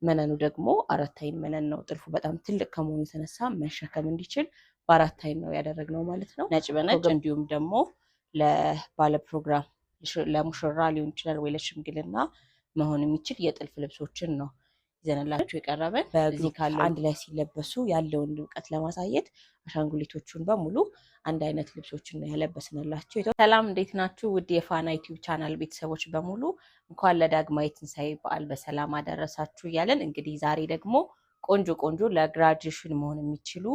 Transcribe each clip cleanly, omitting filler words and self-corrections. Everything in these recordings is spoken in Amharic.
መነኑ ደግሞ 4 አይን መነን ነው። ጥልፉ በጣም ትልቅ ከመሆኑ የተነሳ መሸከም እንዲችል በ4 አይን ነው ያደረግነው ማለት ነው። ነጭ በነጭ እንዲሁም ደግሞ ለባለ ፕሮግራም ለሙሽራ ሊሆን ይችላል ወይ ለሽምግልና መሆን የሚችል የጥልፍ ልብሶችን ነው ይዘንላችሁ የቀረበን። በዚህ ካለው አንድ ላይ ሲለበሱ ያለውን ድምቀት ለማሳየት አሻንጉሊቶቹን በሙሉ አንድ አይነት ልብሶችን ነው ያለበስንላችሁ። ሰላም፣ እንዴት ናችሁ? ውድ የፋና ዩቲዩብ ቻናል ቤተሰቦች በሙሉ እንኳን ለዳግማዊ ትንሣኤ በዓል በሰላም አደረሳችሁ እያለን እንግዲህ ዛሬ ደግሞ ቆንጆ ለግራጁዌሽን መሆን የሚችሉ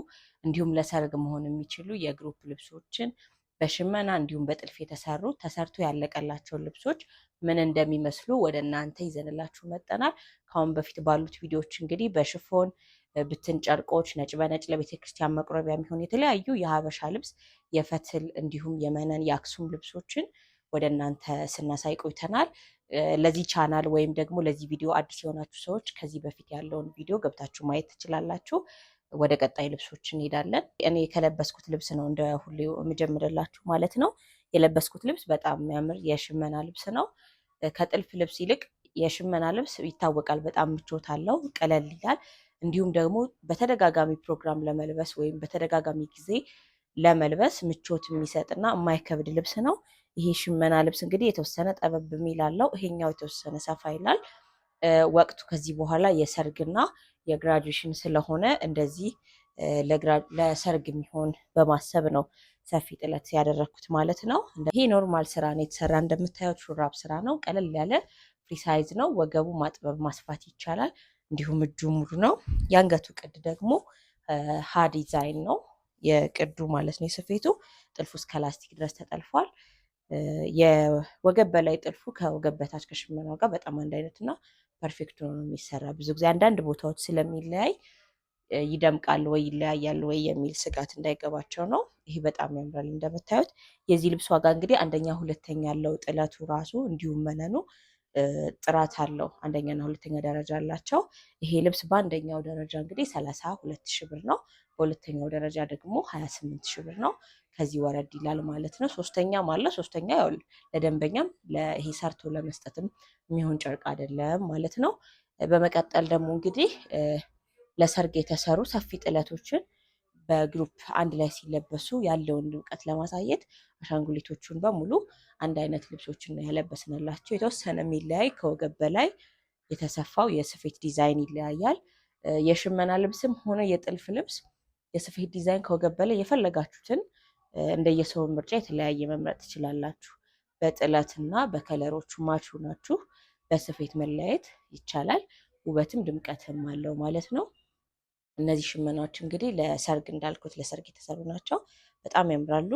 እንዲሁም ለሰርግ መሆን የሚችሉ የግሩፕ ልብሶችን በሽመና እንዲሁም በጥልፍ የተሰሩ ተሰርቶ ያለቀላቸውን ልብሶች ምን እንደሚመስሉ ወደ እናንተ ይዘንላችሁ መጠናል። ከአሁን በፊት ባሉት ቪዲዮዎች እንግዲህ በሽፎን ብትን ጨርቆች፣ ነጭ በነጭ ለቤተክርስቲያን መቁረቢያ የሚሆን የተለያዩ የሀበሻ ልብስ፣ የፈትል እንዲሁም የመነን የአክሱም ልብሶችን ወደ እናንተ ስናሳይ ቆይተናል። ለዚህ ቻናል ወይም ደግሞ ለዚህ ቪዲዮ አዲስ የሆናችሁ ሰዎች ከዚህ በፊት ያለውን ቪዲዮ ገብታችሁ ማየት ትችላላችሁ። ወደ ቀጣይ ልብሶች እንሄዳለን። እኔ ከለበስኩት ልብስ ነው እንደ ሁሌው የምጀምርላችሁ ማለት ነው። የለበስኩት ልብስ በጣም የሚያምር የሽመና ልብስ ነው። ከጥልፍ ልብስ ይልቅ የሽመና ልብስ ይታወቃል፣ በጣም ምቾት አለው፣ ቀለል ይላል። እንዲሁም ደግሞ በተደጋጋሚ ፕሮግራም ለመልበስ ወይም በተደጋጋሚ ጊዜ ለመልበስ ምቾት የሚሰጥና የማይከብድ ልብስ ነው። ይሄ ሽመና ልብስ እንግዲህ የተወሰነ ጠበብ የሚል አለው፣ ይሄኛው የተወሰነ ሰፋ ይላል። ወቅቱ ከዚህ በኋላ የሰርግና የግራጁዌሽን ስለሆነ እንደዚህ ለሰርግ የሚሆን በማሰብ ነው ሰፊ ጥለት ያደረኩት ማለት ነው። ይሄ ኖርማል ስራ ነው የተሰራ፣ እንደምታዩት ሹራብ ስራ ነው። ቀለል ያለ ፍሪ ሳይዝ ነው። ወገቡ ማጥበብ ማስፋት ይቻላል። እንዲሁም እጁ ሙሉ ነው። የአንገቱ ቅድ ደግሞ ሀ ዲዛይን ነው የቅዱ ማለት ነው። የስፌቱ ጥልፉ እስከ ላስቲክ ድረስ ተጠልፏል። የወገብ በላይ ጥልፉ ከወገብ በታች ከሽመናው ጋር በጣም አንድ አይነት እና ፐርፌክት ነው የሚሰራ። ብዙ ጊዜ አንዳንድ ቦታዎች ስለሚለያይ ይደምቃል ወይ ይለያያል ወይ የሚል ስጋት እንዳይገባቸው ነው። ይሄ በጣም ያምራል እንደምታዩት። የዚህ ልብስ ዋጋ እንግዲህ አንደኛ ሁለተኛ ያለው ጥለቱ ራሱ እንዲሁም መነኑ ጥራት አለው። አንደኛና ሁለተኛ ደረጃ አላቸው። ይሄ ልብስ በአንደኛው ደረጃ እንግዲህ 32 ሺህ ብር ነው። በሁለተኛው ደረጃ ደግሞ 28 ሺህ ብር ነው። ከዚህ ወረድ ይላል ማለት ነው። ሶስተኛም አለ። ሶስተኛ ያው ለደንበኛም ይሄ ሰርቶ ለመስጠትም የሚሆን ጨርቅ አይደለም ማለት ነው። በመቀጠል ደግሞ እንግዲህ ለሰርግ የተሰሩ ሰፊ ጥለቶችን በግሩፕ አንድ ላይ ሲለበሱ ያለውን ድምቀት ለማሳየት አሻንጉሊቶቹን በሙሉ አንድ አይነት ልብሶችን ነው ያለበስንላቸው። የተወሰነ የሚለያይ ከወገብ በላይ የተሰፋው የስፌት ዲዛይን ይለያያል። የሽመና ልብስም ሆነ የጥልፍ ልብስ የስፌት ዲዛይን ከወገብ በላይ የፈለጋችሁትን እንደየሰው ምርጫ የተለያየ መምረጥ ትችላላችሁ። በጥለትና በከለሮቹ ማቹ ናችሁ በስፌት መለያየት ይቻላል። ውበትም ድምቀትም አለው ማለት ነው። እነዚህ ሽመናዎች እንግዲህ ለሰርግ እንዳልኩት ለሰርግ የተሰሩ ናቸው። በጣም ያምራሉ።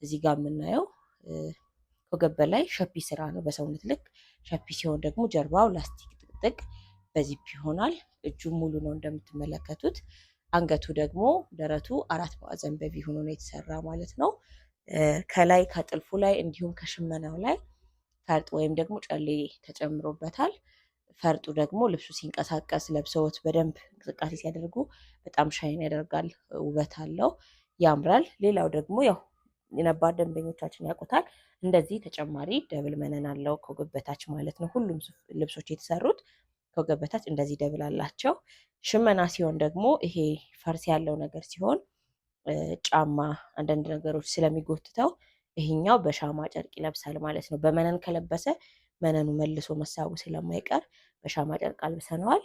እዚህ ጋር የምናየው ከወገብ በላይ ሸፒ ስራ ነው በሰውነት ልክ። ሸፒ ሲሆን ደግሞ ጀርባው ላስቲክ ጥቅጥቅ በዚፕ ይሆናል። እጁ ሙሉ ነው እንደምትመለከቱት። አንገቱ ደግሞ ደረቱ 4 ማዕዘን በቪ ሆኖ ነው የተሰራ ማለት ነው። ከላይ ከጥልፉ ላይ እንዲሁም ከሽመናው ላይ ፈርጥ ወይም ደግሞ ጨሌ ተጨምሮበታል። ፈርጡ ደግሞ ልብሱ ሲንቀሳቀስ ለብሰውት በደንብ እንቅስቃሴ ሲያደርጉ በጣም ሻይን ያደርጋል፣ ውበት አለው፣ ያምራል። ሌላው ደግሞ ያው የነባር ደንበኞቻችን ያውቁታል፣ እንደዚህ ተጨማሪ ደብል መነን አለው ከወገብ በታች ማለት ነው። ሁሉም ልብሶች የተሰሩት ከወገብ በታች እንደዚህ ደብል አላቸው። ሽመና ሲሆን ደግሞ ይሄ ፈርስ ያለው ነገር ሲሆን ጫማ አንዳንድ ነገሮች ስለሚጎትተው ይሄኛው በሻማ ጨርቅ ይለብሳል ማለት ነው። በመነን ከለበሰ መነኑ መልሶ መሳቡ ስለማይቀር በሻማ ጨርቅ አልብሰነዋል።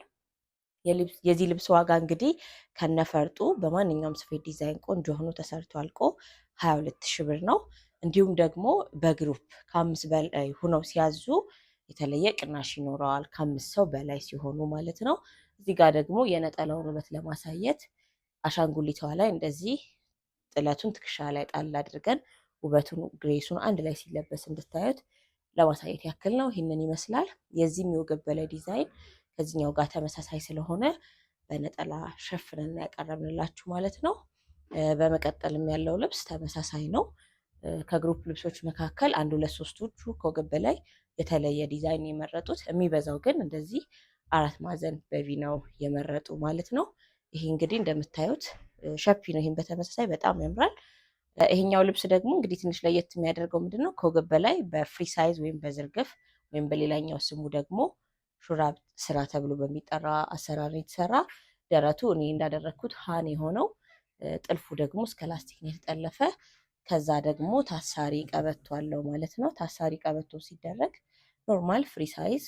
የዚህ ልብስ ዋጋ እንግዲህ ከነፈርጡ በማንኛውም ስፌት ዲዛይን ቆንጆ ሆኖ ተሰርቶ አልቆ 22 ሺህ ብር ነው። እንዲሁም ደግሞ በግሩፕ ከ5 በላይ ሆነው ሲያዙ የተለየ ቅናሽ ይኖረዋል፣ ከ5 ሰው በላይ ሲሆኑ ማለት ነው። እዚህ ጋር ደግሞ የነጠላውን ውበት ለማሳየት አሻንጉሊቷ ላይ እንደዚህ ጥለቱን ትከሻ ላይ ጣል አድርገን ውበቱን ግሬሱን አንድ ላይ ሲለበስ እንድታዩት ለማሳየት ያክል ነው። ይህንን ይመስላል። የዚህም የወገብ በላይ ዲዛይን ከዚህኛው ጋር ተመሳሳይ ስለሆነ በነጠላ ሸፍነን ያቀረብንላችሁ ማለት ነው። በመቀጠልም ያለው ልብስ ተመሳሳይ ነው። ከግሩፕ ልብሶች መካከል 1 2 3ቶቹ ከወገብ በላይ የተለየ ዲዛይን የመረጡት፣ የሚበዛው ግን እንደዚህ 4 ማዕዘን በቪ ነው የመረጡ ማለት ነው። ይሄ እንግዲህ እንደምታዩት ሸፒ ነው። ይህም በተመሳሳይ በጣም ያምራል። ይሄኛው ልብስ ደግሞ እንግዲህ ትንሽ ለየት የሚያደርገው ምንድነው ከወገብ በላይ በፍሪ ሳይዝ ወይም በዝርግፍ ወይም በሌላኛው ስሙ ደግሞ ሹራብ ስራ ተብሎ በሚጠራ አሰራር የተሰራ ደረቱ እኔ እንዳደረግኩት ሃን የሆነው ጥልፉ ደግሞ እስከ ላስቲክ ነው የተጠለፈ። ከዛ ደግሞ ታሳሪ ቀበቶ አለው ማለት ነው። ታሳሪ ቀበቶ ሲደረግ ኖርማል ፍሪ ሳይዝ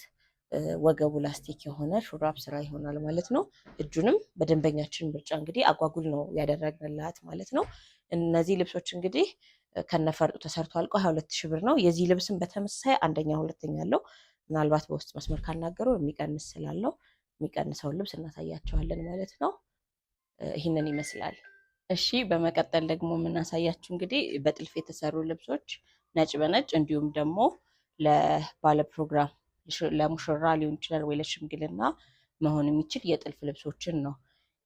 ወገቡ ላስቲክ የሆነ ሹራብ ስራ ይሆናል ማለት ነው። እጁንም በደንበኛችን ምርጫ እንግዲህ አጓጉል ነው ያደረግንላት ማለት ነው። እነዚህ ልብሶች እንግዲህ ከነፈርጡ ተሰርቶ አልቆ 22 ብር ነው። የዚህ ልብስም በተመሳሳይ አንደኛ ሁለተኛ አለው። ምናልባት በውስጥ መስመር ካልናገሩ የሚቀንስ ስላለው የሚቀንሰውን ልብስ እናሳያቸዋለን ማለት ነው። ይህንን ይመስላል። እሺ በመቀጠል ደግሞ የምናሳያችሁ እንግዲህ በጥልፍ የተሰሩ ልብሶች ነጭ በነጭ እንዲሁም ደግሞ ለባለ ፕሮግራም ለሙሽራ ሊሆን ይችላል ወይ ለሽምግልና መሆን የሚችል የጥልፍ ልብሶችን ነው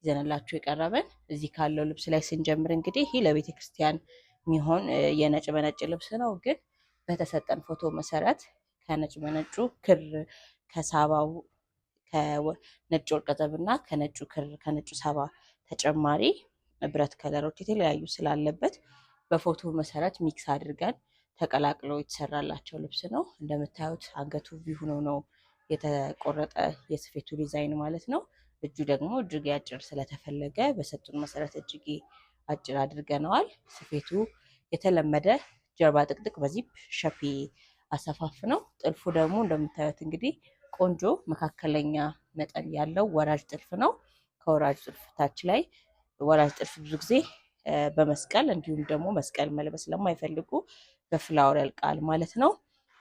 ይዘንላችሁ የቀረበን። እዚህ ካለው ልብስ ላይ ስንጀምር እንግዲህ ይህ ለቤተ ክርስቲያን የሚሆን የነጭ በነጭ ልብስ ነው። ግን በተሰጠን ፎቶ መሰረት ከነጭ በነጩ ክር ከሳባው ከነጭ ወርቀ ዘብና ከነጩ ክር ከነጩ ሳባ ተጨማሪ ብረት ከለሮች የተለያዩ ስላለበት በፎቶ መሰረት ሚክስ አድርገን ተቀላቅሎ የተሰራላቸው ልብስ ነው። እንደምታዩት አንገቱ ቪ ሆኖ ነው የተቆረጠ የስፌቱ ዲዛይን ማለት ነው። እጁ ደግሞ እጅጌ አጭር ስለተፈለገ በሰጡን መሰረት እጅጌ አጭር አድርገነዋል። ስፌቱ የተለመደ ጀርባ ጥቅጥቅ በዚፕ ሸፒ አሰፋፍ ነው። ጥልፉ ደግሞ እንደምታዩት እንግዲህ ቆንጆ መካከለኛ መጠን ያለው ወራጅ ጥልፍ ነው። ከወራጅ ጥልፍ ታች ላይ ወራጅ ጥልፍ ብዙ ጊዜ በመስቀል እንዲሁም ደግሞ መስቀል መልበስ ለማይፈልጉ በፍላወር ያልቃል ማለት ነው።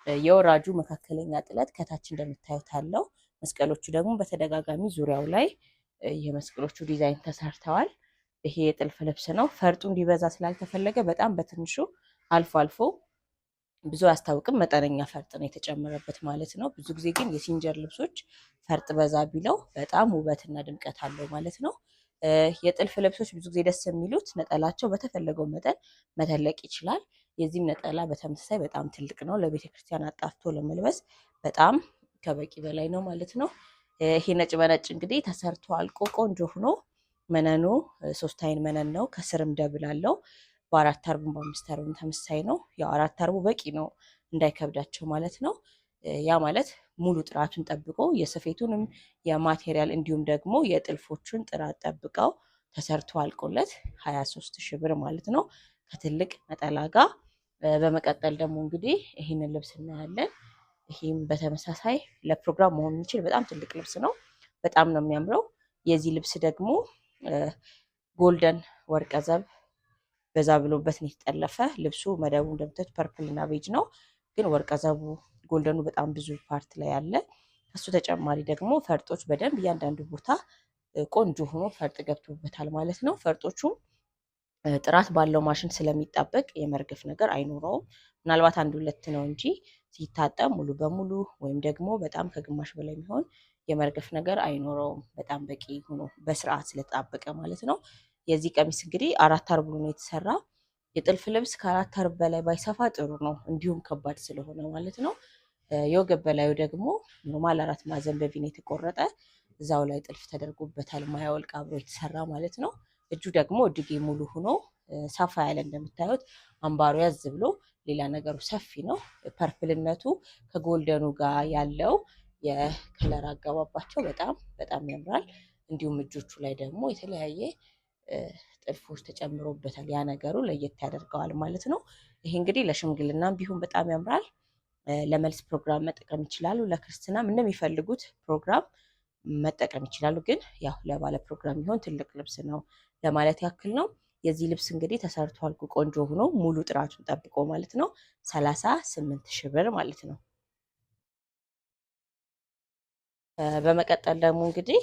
የወራጁ መካከለኛ ጥለት ከታች እንደምታዩት አለው። መስቀሎቹ ደግሞ በተደጋጋሚ ዙሪያው ላይ የመስቀሎቹ ዲዛይን ተሰርተዋል። ይሄ የጥልፍ ልብስ ነው። ፈርጡ እንዲበዛ ስላልተፈለገ በጣም በትንሹ አልፎ አልፎ ብዙ አያስታውቅም፣ መጠነኛ ፈርጥ ነው የተጨመረበት ማለት ነው። ብዙ ጊዜ ግን የሲንጀር ልብሶች ፈርጥ በዛ ቢለው በጣም ውበትና ድምቀት አለው ማለት ነው። የጥልፍ ልብሶች ብዙ ጊዜ ደስ የሚሉት ነጠላቸው በተፈለገው መጠን መተለቅ ይችላል። የዚህም ነጠላ በተመሳሳይ በጣም ትልቅ ነው። ለቤተ ክርስቲያን አጣፍቶ ለመልበስ በጣም ከበቂ በላይ ነው ማለት ነው። ይሄ ነጭ በነጭ እንግዲህ ተሰርቶ አልቆ ቆንጆ ሆኖ መነኑ 3 አይን መነን ነው። ከስርም ደብል አለው። በ4 አርብም በ5 አርብም ተመሳሳይ ነው። ያው 4 አርቡ በቂ ነው እንዳይከብዳቸው ማለት ነው። ያ ማለት ሙሉ ጥራቱን ጠብቆ የስፌቱንም የማቴሪያል እንዲሁም ደግሞ የጥልፎቹን ጥራት ጠብቀው ተሰርቶ አልቆለት 23 ብር ማለት ነው ከትልቅ ነጠላ ጋር። በመቀጠል ደግሞ እንግዲህ ይህንን ልብስ እናያለን። ይህም በተመሳሳይ ለፕሮግራም መሆን የሚችል በጣም ትልቅ ልብስ ነው። በጣም ነው የሚያምረው። የዚህ ልብስ ደግሞ ጎልደን ወርቀ ዘብ በዛ ብሎበት ነው የተጠለፈ። ልብሱ መደቡ እንደምታዩት ፐርፕል እና ቤጅ ነው። ግን ወርቀ ዘቡ ጎልደኑ በጣም ብዙ ፓርት ላይ አለ። ከሱ ተጨማሪ ደግሞ ፈርጦች በደንብ እያንዳንዱ ቦታ ቆንጆ ሆኖ ፈርጥ ገብቶበታል ማለት ነው። ፈርጦቹ ጥራት ባለው ማሽን ስለሚጣበቅ የመርገፍ ነገር አይኖረውም። ምናልባት 1-2 ነው እንጂ ሲታጠብ ሙሉ በሙሉ ወይም ደግሞ በጣም ከግማሽ በላይ የሚሆን የመርገፍ ነገር አይኖረውም። በጣም በቂ ሆኖ በስርዓት ስለተጣበቀ ማለት ነው። የዚህ ቀሚስ እንግዲህ 4 አርብ ነው የተሰራ። የጥልፍ ልብስ ከ4 አርብ በላይ ባይሰፋ ጥሩ ነው፣ እንዲሁም ከባድ ስለሆነ ማለት ነው። የወገብ በላዩ ደግሞ ኖርማል 4 ማዕዘን በቪን የተቆረጠ እዛው ላይ ጥልፍ ተደርጎበታል። ማያወልቅ አብሮ የተሰራ ማለት ነው። እጁ ደግሞ እጅጌ ሙሉ ሆኖ ሰፋ ያለ እንደምታዩት አምባሩ ያዝ ብሎ ሌላ ነገሩ ሰፊ ነው። ፐርፕልነቱ ከጎልደኑ ጋር ያለው የከለር አገባባቸው በጣም በጣም ያምራል። እንዲሁም እጆቹ ላይ ደግሞ የተለያየ ጥልፎች ተጨምሮበታል። ያ ነገሩ ለየት ያደርገዋል ማለት ነው። ይሄ እንግዲህ ለሽምግልናም ቢሆን በጣም ያምራል። ለመልስ ፕሮግራም መጠቀም ይችላሉ። ለክርስትናም እንደሚፈልጉት ፕሮግራም መጠቀም ይችላሉ። ግን ያው ለባለ ፕሮግራም ቢሆን ትልቅ ልብስ ነው ለማለት ያክል ነው። የዚህ ልብስ እንግዲህ ተሰርቶ አልቆ ቆንጆ ሆኖ ሙሉ ጥራቱን ጠብቆ ማለት ነው 38 ብር ማለት ነው። በመቀጠል ደግሞ እንግዲህ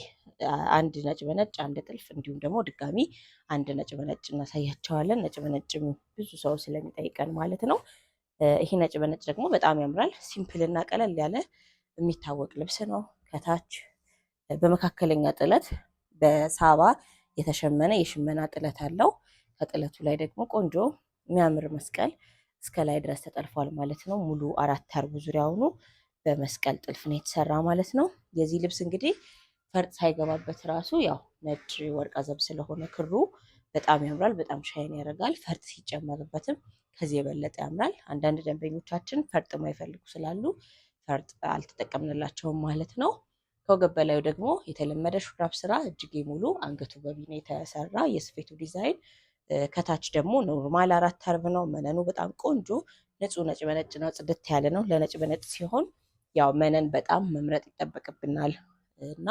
አንድ ነጭ በነጭ አንድ ጥልፍ እንዲሁም ደግሞ ድጋሚ አንድ ነጭ በነጭ እናሳያቸዋለን። ነጭ በነጭ ብዙ ሰው ስለሚጠይቀን ማለት ነው። ይሄ ነጭ በነጭ ደግሞ በጣም ያምራል። ሲምፕል እና ቀለል ያለ የሚታወቅ ልብስ ነው። ከታች በመካከለኛ ጥለት በሳባ የተሸመነ የሽመና ጥለት አለው። ከጥለቱ ላይ ደግሞ ቆንጆ የሚያምር መስቀል እስከ ላይ ድረስ ተጠልፏል ማለት ነው። ሙሉ 4 አርቡ ዙሪያውኑ በመስቀል ጥልፍ ነው የተሰራ ማለት ነው። የዚህ ልብስ እንግዲህ ፈርጥ ሳይገባበት ራሱ ያው ነጭ ወርቀ ዘብ ስለሆነ ክሩ በጣም ያምራል። በጣም ሻይን ያደርጋል። ፈርጥ ሲጨመርበትም ከዚህ የበለጠ ያምራል። አንዳንድ ደንበኞቻችን ፈርጥ ማይፈልጉ ስላሉ ፈርጥ አልተጠቀምንላቸውም ማለት ነው። ከወገብ በላዩ ደግሞ የተለመደ ሹራብ ስራ እጅጌ ሙሉ አንገቱ በቪ የተሰራ የስፌቱ ዲዛይን፣ ከታች ደግሞ ኖርማል 4 አርብ ነው። መነኑ በጣም ቆንጆ ንጹህ ነጭ በነጭ ነው። ጽድት ያለ ነው። ለነጭ በነጭ ሲሆን ያው መነን በጣም መምረጥ ይጠበቅብናል እና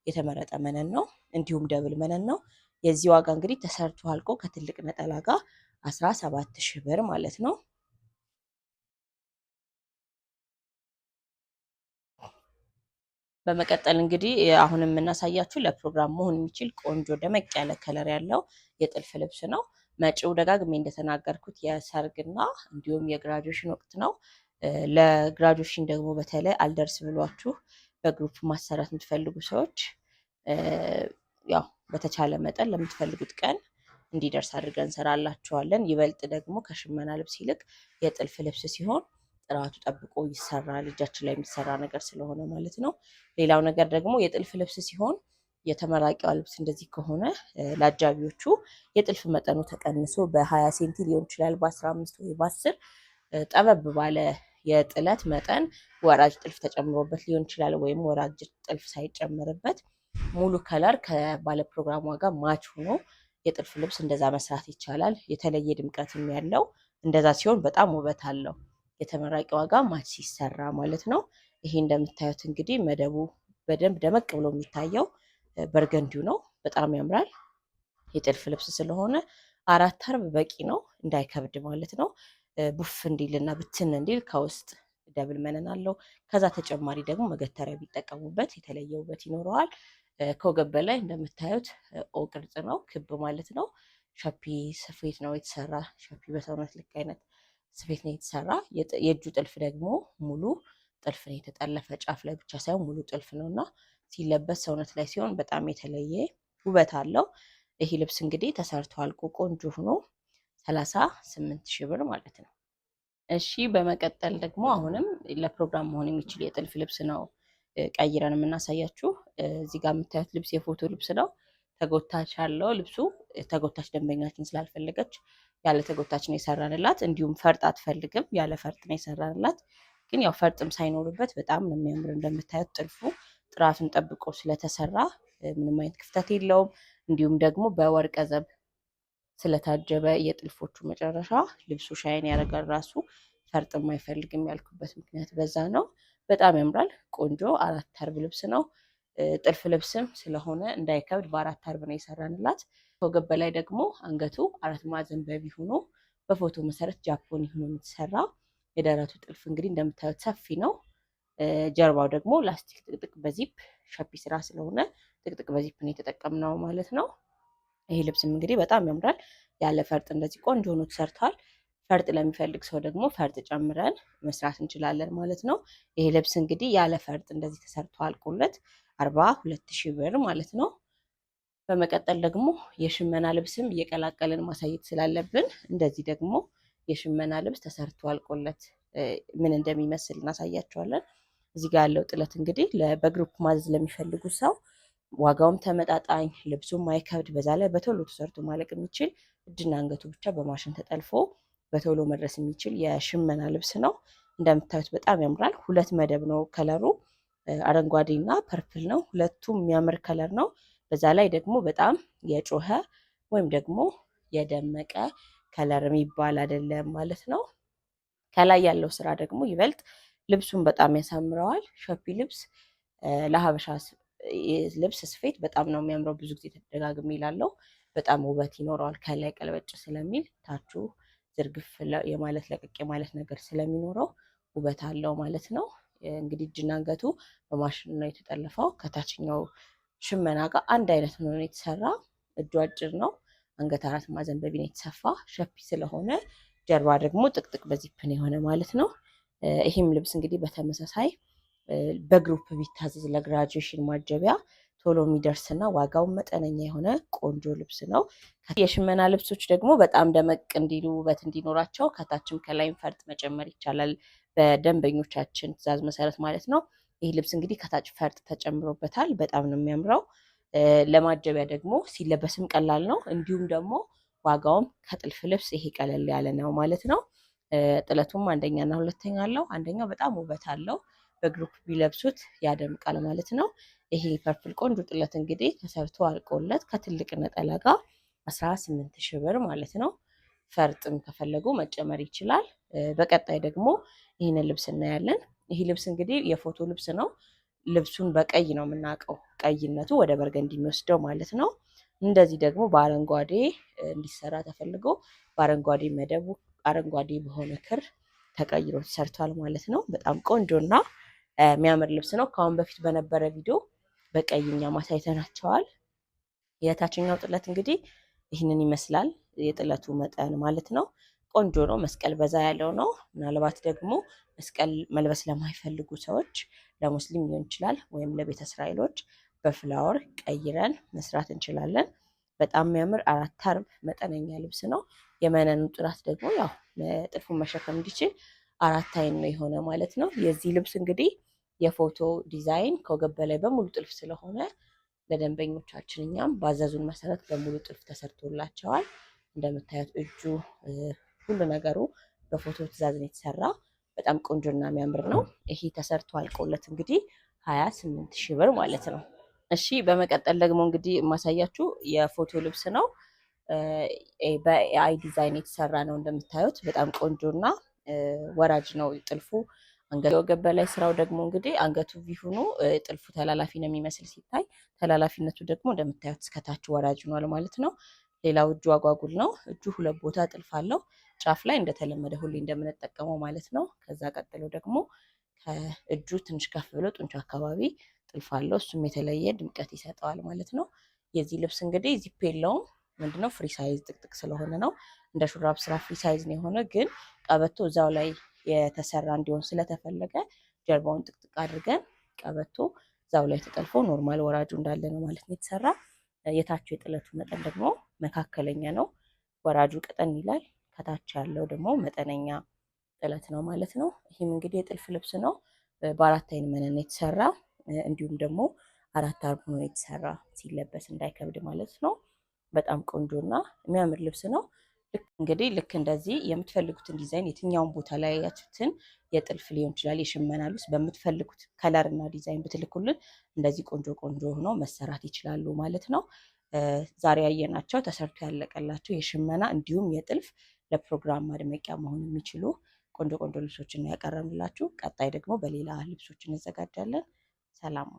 የተመረጠ መነን ነው። እንዲሁም ደብል መነን ነው። የዚህ ዋጋ እንግዲህ ተሰርቶ አልቆ ከትልቅ ነጠላ ጋር 17,000 ብር ማለት ነው። በመቀጠል እንግዲህ አሁን የምናሳያችሁ ለፕሮግራም መሆን የሚችል ቆንጆ ደመቅ ያለ ከለር ያለው የጥልፍ ልብስ ነው። መጪው ደጋግሜ እንደተናገርኩት የሰርግና እንዲሁም የግራጁዌሽን ወቅት ነው። ለግራጁዌሽን ደግሞ በተለይ አልደርስ ብሏችሁ በግሩፕ ማሰራት የምትፈልጉ ሰዎች ያው በተቻለ መጠን ለምትፈልጉት ቀን እንዲደርስ አድርገን እንሰራላችኋለን። ይበልጥ ደግሞ ከሽመና ልብስ ይልቅ የጥልፍ ልብስ ሲሆን ጥራቱ ጠብቆ ይሰራል። እጃችን ላይ የሚሰራ ነገር ስለሆነ ማለት ነው። ሌላው ነገር ደግሞ የጥልፍ ልብስ ሲሆን የተመራቂዋ ልብስ እንደዚህ ከሆነ ለአጃቢዎቹ የጥልፍ መጠኑ ተቀንሶ በ20 ሴንቲ ሊሆን ይችላል፣ በ15 ወይ በ10 ጠበብ ባለ የጥለት መጠን ወራጅ ጥልፍ ተጨምሮበት ሊሆን ይችላል፣ ወይም ወራጅ ጥልፍ ሳይጨመርበት ሙሉ ከለር ከባለ ፕሮግራም ዋጋ ማች ሆኖ የጥልፍ ልብስ እንደዛ መስራት ይቻላል። የተለየ ድምቀትም ያለው እንደዛ ሲሆን በጣም ውበት አለው። የተመራቂ ዋጋ ማች ሲሰራ ማለት ነው። ይሄ እንደምታዩት እንግዲህ መደቡ በደንብ ደመቅ ብሎ የሚታየው በርገንዲው ነው። በጣም ያምራል። የጥልፍ ልብስ ስለሆነ 4 አርብ በቂ ነው፣ እንዳይከብድ ማለት ነው። ቡፍ እንዲልና ብትን እንዲል ከውስጥ ደብል መነን አለው። ከዛ ተጨማሪ ደግሞ መገተሪያ ቢጠቀሙበት የተለየ ውበት ይኖረዋል። ከወገብ በላይ እንደምታዩት ኦ ቅርጽ ነው፣ ክብ ማለት ነው። ሸፒ ስፌት ነው የተሰራ። ሸፒ በሰውነት ልክ አይነት ስፌት ነው የተሰራ። የእጁ ጥልፍ ደግሞ ሙሉ ጥልፍ ነው የተጠለፈ፣ ጫፍ ላይ ብቻ ሳይሆን ሙሉ ጥልፍ ነው እና ሲለበስ ሰውነት ላይ ሲሆን በጣም የተለየ ውበት አለው። ይሄ ልብስ እንግዲህ ተሰርቶ አልቆ ቆንጆ ሆኖ 38,000 ብር ማለት ነው። እሺ በመቀጠል ደግሞ አሁንም ለፕሮግራም መሆን የሚችል የጥልፍ ልብስ ነው ቀይረን የምናሳያችሁ። እዚህ ጋር የምታዩት ልብስ የፎቶ ልብስ ነው። ተጎታች አለው ልብሱ። ተጎታች ደንበኛችን ስላልፈለገች ያለ ተጎታች ነው የሰራንላት። እንዲሁም ፈርጥ አትፈልግም፣ ያለ ፈርጥ ነው የሰራንላት። ግን ያው ፈርጥም ሳይኖርበት በጣም ነው የሚያምር። እንደምታዩት ጥልፉ ጥራቱን ጠብቆ ስለተሰራ ምንም አይነት ክፍተት የለውም። እንዲሁም ደግሞ በወርቀ ዘብ ስለታጀበ የጥልፎቹ መጨረሻ ልብሱ ሻይን ያደርጋል። ራሱ ፈርጥም አይፈልግም ያልኩበት ምክንያት በዛ ነው። በጣም ያምራል። ቆንጆ 4 አርብ ልብስ ነው። ጥልፍ ልብስም ስለሆነ እንዳይከብድ በ4 አርብ ነው የሰራንላት። ከወገብ በላይ ደግሞ አንገቱ 4 ማዕዘን በቪ ሆኖ በፎቶ መሰረት ጃፖኒ ሆኖ የተሰራ። የደረቱ ጥልፍ እንግዲህ እንደምታዩት ሰፊ ነው። ጀርባው ደግሞ ላስቲክ ጥቅጥቅ በዚፕ ሸፒ ስራ ስለሆነ ጥቅጥቅ በዚፕ ነው የተጠቀምነው ማለት ነው። ይሄ ልብስም እንግዲህ በጣም ያምራል። ያለ ፈርጥ እንደዚህ ቆንጆ ሆኖ ተሰርቷል። ፈርጥ ለሚፈልግ ሰው ደግሞ ፈርጥ ጨምረን መስራት እንችላለን ማለት ነው። ይሄ ልብስ እንግዲህ ያለ ፈርጥ እንደዚህ ተሰርቶ አልቆለት 42,000 ብር ማለት ነው። በመቀጠል ደግሞ የሽመና ልብስም እየቀላቀልን ማሳየት ስላለብን እንደዚህ ደግሞ የሽመና ልብስ ተሰርቶ አልቆለት ምን እንደሚመስል እናሳያቸዋለን። እዚህ ጋር ያለው ጥለት እንግዲህ በግሩፕ ማዘዝ ለሚፈልጉ ሰው ዋጋውም ተመጣጣኝ፣ ልብሱም ማይከብድ፣ በዛ ላይ በቶሎ ተሰርቶ ማለቅ የሚችል እጅና አንገቱ ብቻ በማሽን ተጠልፎ በቶሎ መድረስ የሚችል የሽመና ልብስ ነው። እንደምታዩት በጣም ያምራል። 2 መደብ ነው ከለሩ፣ አረንጓዴ እና ፐርፕል ነው። ሁለቱም የሚያምር ከለር ነው። በዛ ላይ ደግሞ በጣም የጮኸ ወይም ደግሞ የደመቀ ከለር የሚባል አይደለም ማለት ነው። ከላይ ያለው ስራ ደግሞ ይበልጥ ልብሱን በጣም ያሳምረዋል። ሸፒ ልብስ ለሀበሻ ልብስ ስፌት በጣም ነው የሚያምረው። ብዙ ጊዜ ተደጋግሜ ይላለው፣ በጣም ውበት ይኖረዋል። ከላይ ቀለበጭ ስለሚል ታቹ ዝርግፍ የማለት ለቀቅ የማለት ነገር ስለሚኖረው ውበት አለው ማለት ነው። እንግዲህ እጅና አንገቱ በማሽን ነው የተጠለፈው። ከታችኛው ሽመና ጋር አንድ አይነት ነው የተሰራ። እጁ አጭር ነው። አንገት 4 ማዕዘን በቪ ነው የተሰፋ። ሸፒ ስለሆነ ጀርባ ደግሞ ጥቅጥቅ በዚፕን የሆነ ማለት ነው። ይህም ልብስ እንግዲህ በተመሳሳይ በግሩፕ ቢታዘዝ ለግራጁዌሽን ማጀቢያ ቶሎ የሚደርስና ዋጋው መጠነኛ የሆነ ቆንጆ ልብስ ነው። የሽመና ልብሶች ደግሞ በጣም ደመቅ እንዲሉ ውበት እንዲኖራቸው ከታችም ከላይም ፈርጥ መጨመር ይቻላል፣ በደንበኞቻችን ትዕዛዝ መሰረት ማለት ነው። ይህ ልብስ እንግዲህ ከታች ፈርጥ ተጨምሮበታል። በጣም ነው የሚያምረው። ለማጀቢያ ደግሞ ሲለበስም ቀላል ነው። እንዲሁም ደግሞ ዋጋውም ከጥልፍ ልብስ ይሄ ቀለል ያለ ነው ማለት ነው። ጥለቱም አንደኛና ሁለተኛ አለው። አንደኛው በጣም ውበት አለው። በግሩፕ ቢለብሱት ያደምቃል ማለት ነው። ይሄ ፐርፕል ቆንጆ ጥለት እንግዲህ ተሰርቶ አልቆለት ከትልቅ ነጠላ ጋር 18 ሺህ ብር ማለት ነው። ፈርጥም ከፈለጉ መጨመር ይችላል። በቀጣይ ደግሞ ይህንን ልብስ እናያለን። ይህ ልብስ እንግዲህ የፎቶ ልብስ ነው። ልብሱን በቀይ ነው የምናውቀው፣ ቀይነቱ ወደ በርገንዲ የሚወስደው ማለት ነው። እንደዚህ ደግሞ በአረንጓዴ እንዲሰራ ተፈልጎ በአረንጓዴ መደቡ አረንጓዴ በሆነ ክር ተቀይሮ ተሰርቷል ማለት ነው። በጣም ቆንጆና የሚያምር ልብስ ነው። ከአሁን በፊት በነበረ ቪዲዮ በቀይኛ ማሳይተናቸዋል። የታችኛው ጥለት እንግዲህ ይህንን ይመስላል፣ የጥለቱ መጠን ማለት ነው። ቆንጆ ነው። መስቀል በዛ ያለው ነው። ምናልባት ደግሞ መስቀል መልበስ ለማይፈልጉ ሰዎች ለሙስሊም ሊሆን ይችላል ወይም ለቤተ እስራኤሎች በፍላወር ቀይረን መስራት እንችላለን። በጣም የሚያምር 4 አርብ መጠነኛ ልብስ ነው። የመነኑ ጥራት ደግሞ ያው ጥልፉን መሸከም እንዲችል 4 አይን ነው የሆነ ማለት ነው። የዚህ ልብስ እንግዲህ የፎቶ ዲዛይን ከወገብ በላይ በሙሉ ጥልፍ ስለሆነ ለደንበኞቻችን እኛም ባዘዙን መሰረት በሙሉ ጥልፍ ተሰርቶላቸዋል። እንደምታዩት እጁ ሁሉ ነገሩ በፎቶ ትዕዛዝ ነው የተሰራ። በጣም ቆንጆና የሚያምር ነው። ይሄ ተሰርቶ አልቆለት እንግዲህ 28 ሺህ ብር ማለት ነው። እሺ በመቀጠል ደግሞ እንግዲህ የማሳያችሁ የፎቶ ልብስ ነው። በኤአይ ዲዛይን የተሰራ ነው። እንደምታዩት በጣም ቆንጆና ወራጅ ነው ጥልፉ። ወገብ በላይ ስራው ደግሞ እንግዲህ አንገቱ ቪሁኑ ጥልፉ ተላላፊ ነው የሚመስል ሲታይ፣ ተላላፊነቱ ደግሞ እንደምታዩት እስከታች ወራጅ ሆኗል ማለት ነው። ሌላው እጁ አጓጉል ነው። እጁ 2 ቦታ ጥልፍ አለው። ጫፍ ላይ እንደተለመደ ሁሌ እንደምንጠቀመው ማለት ነው። ከዛ ቀጥሎ ደግሞ ከእጁ ትንሽ ከፍ ብሎ ጡንቻ አካባቢ ጥልፍ አለው። እሱም የተለየ ድምቀት ይሰጠዋል ማለት ነው። የዚህ ልብስ እንግዲህ ዚፕ የለውም። ምንድነው ፍሪ ሳይዝ ጥቅጥቅ ስለሆነ ነው። እንደ ሹራብ ስራ ፍሪ ሳይዝ ነው የሆነ፣ ግን ቀበቶ እዛው ላይ የተሰራ እንዲሆን ስለተፈለገ ጀርባውን ጥቅጥቅ አድርገን ቀበቶ እዛው ላይ ተጠልፎ ኖርማል ወራጁ እንዳለ ነው ማለት ነው የተሰራ። የታቹ የጥለቱ መጠን ደግሞ መካከለኛ ነው። ወራጁ ቀጠን ይላል። ከታች ያለው ደግሞ መጠነኛ ጥለት ነው ማለት ነው። ይህም እንግዲህ የጥልፍ ልብስ ነው። በ4 አይን መነን የተሰራ እንዲሁም ደግሞ 4 አርብ ሆኖ የተሰራ ሲለበስ እንዳይከብድ ማለት ነው። በጣም ቆንጆና የሚያምር ልብስ ነው። እንግዲህ ልክ እንደዚህ የምትፈልጉትን ዲዛይን የትኛውን ቦታ ላይ ያያችሁትን የጥልፍ ሊሆን ይችላል የሽመና ልብስ በምትፈልጉት ከለር እና ዲዛይን ብትልኩልን እንደዚህ ቆንጆ ቆንጆ ሆኖ መሰራት ይችላሉ ማለት ነው። ዛሬ ያየናቸው ተሰርቶ ያለቀላቸው የሽመና እንዲሁም የጥልፍ ለፕሮግራም ማድመቂያ መሆን የሚችሉ ቆንጆ ቆንጆ ልብሶችን ያቀረብንላችሁ። ቀጣይ ደግሞ በሌላ ልብሶችን እንዘጋጃለን። ሰላም።